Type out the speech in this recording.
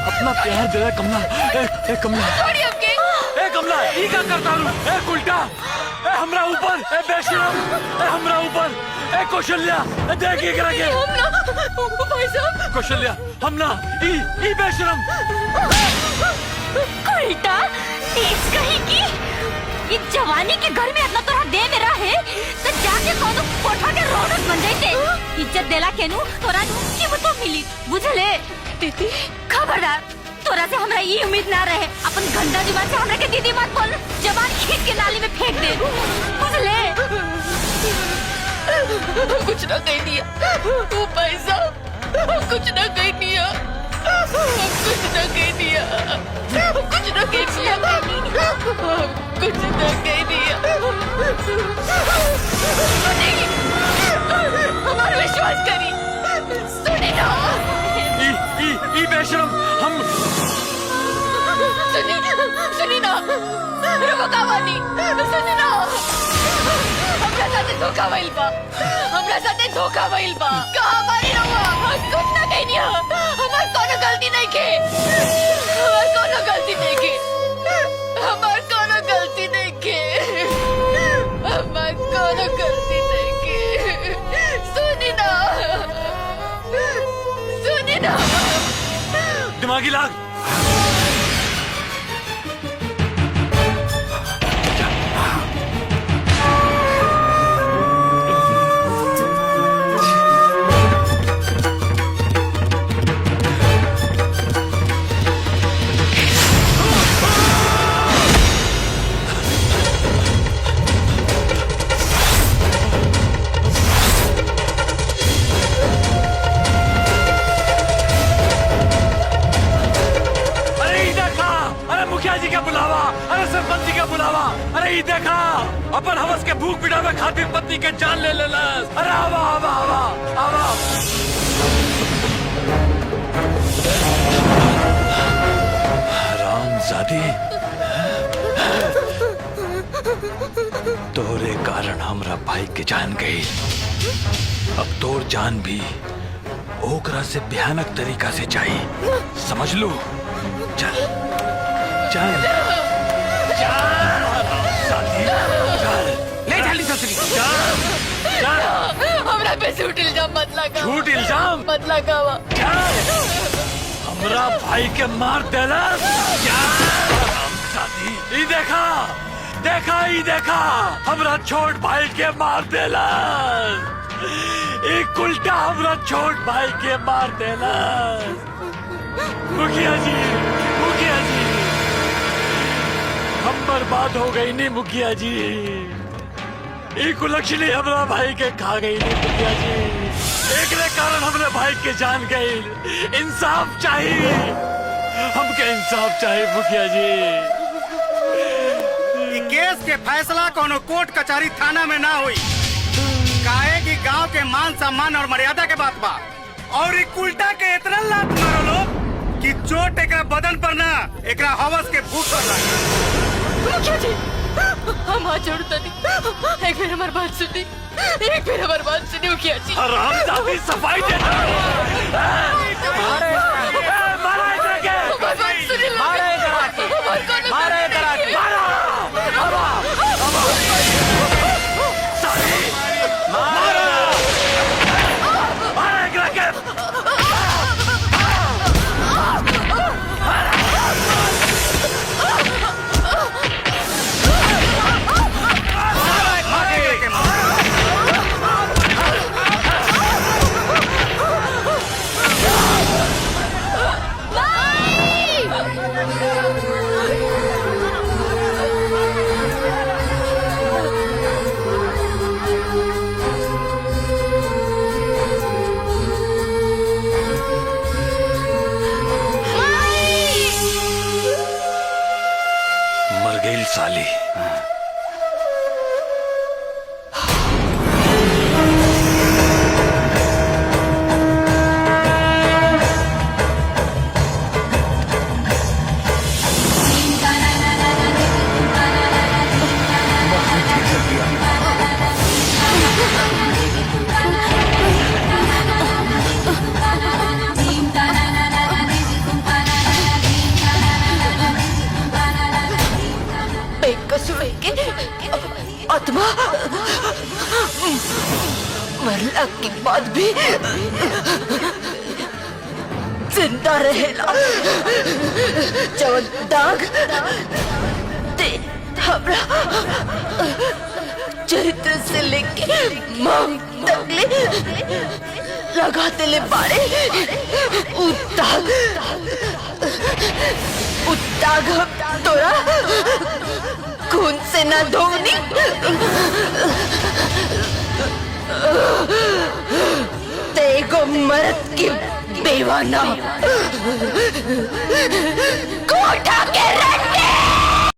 अपना प्यार दे कमला। ए कमला, ए कमला, ई का करता हूँ? ए उल्टा, ए हमरा ऊपर, ए बेशरम, ए हमरा ऊपर, ए कौशल्या, ए देखिए करा के। भाई साहब, कौशल्या, हमना, ई बेशरम। उल्टा, तेज कहेगी। ये जवानी के घर में अपना तोरा दे मेरा है, तो जाके कोनो कोठा के रौनक बन जाते। इज्जत देला केनु तोरा कीमतो मिली, बुझले? दीदी, खबरदार, तोरा से हमरा ये उम्मीद ना रहे। अपन गंदा जुबान से हमरा के दीदी मत बोल, जबान खींच के नाली में फेंक दे, बुझले? कुछ ना कह दिया, वो पैसा कुछ ना कह दिया, कुछ ना कह दिया, कुछ ना कह दिया, कुछ ना कह दिया। नहीं, हमारा विश्वास करी, सुनी ना। ई बेशरम, हम सुनी ना, रुको कहानी, सुनी ना। हमरा साथे धोखा भइल बा, हमरा साथे धोखा भइल बा। कहाँ बारी रहुआ, कुछ ना कह दिया। हमार कोनो गलती नहीं के, हमार कोनो गलती नहीं के, हमार कोनो गलती नहीं के, हमार कोनो गलती नहीं के। सुनी ना, सुनी ना। दिमागी लाग। जी का बुलावा, अरे सरपंच जी का बुलावा। अरे ये देखा, अपन हवस के भूख मिटावे खातिर पत्नी के जान ले लेला। अरे आवा आवा आवा आवा। हरामजादी, तोरे कारण हमरा भाई के जान गई। अब तोर जान भी ओकरा से भयानक तरीका से चाहिए, समझ लो। चल चल चल, ले जल्दी ससुरी। हमरा पे झूठ इल्जाम मत लगा। झूठ इल्जाम मत लगावा। हमरा भाई के मार देला। ई देखा देखा, ई देखा, हमरा छोट भाई के मार देला। एक उल्टा हमरा छोट भाई के मार देला। मुखिया जी, मुखिया जी, हम बर्बाद हो गई नहीं मुखिया जी। एक कुलक्षणी हमरा भाई के खा गई नहीं मुखिया जी। एक ने कारण हमने भाई के जान गई। इंसाफ चाहिए, हमके इंसाफ चाहिए मुखिया जी। केस के फैसला कोनो कोर्ट कचहरी थाना में ना हुई, काहे कि गांव के मान सम्मान और मर्यादा के बात बा। और एक उल्टा के इतना लात मारो लोग कि चोट एकरा बदन पर ना, एकरा हवस के भूख पर लगे। मुखिया जी, हम हाथ जोड़ता नहीं, एक बार हमारी बात सुनी, एक बार हमारी बात सुनी मुखिया जी। हरामजादी, सफाई दे। मारे साली। मरला के बाद भी जिंदा रहेला। जवन दाग ते हमरा चरित्र से लेके मांग तक ले लगाते ले बाड़े उ दाग हम तोरा खून से ना धोनी। तेगो मर्द की बेवाना कोटा के रट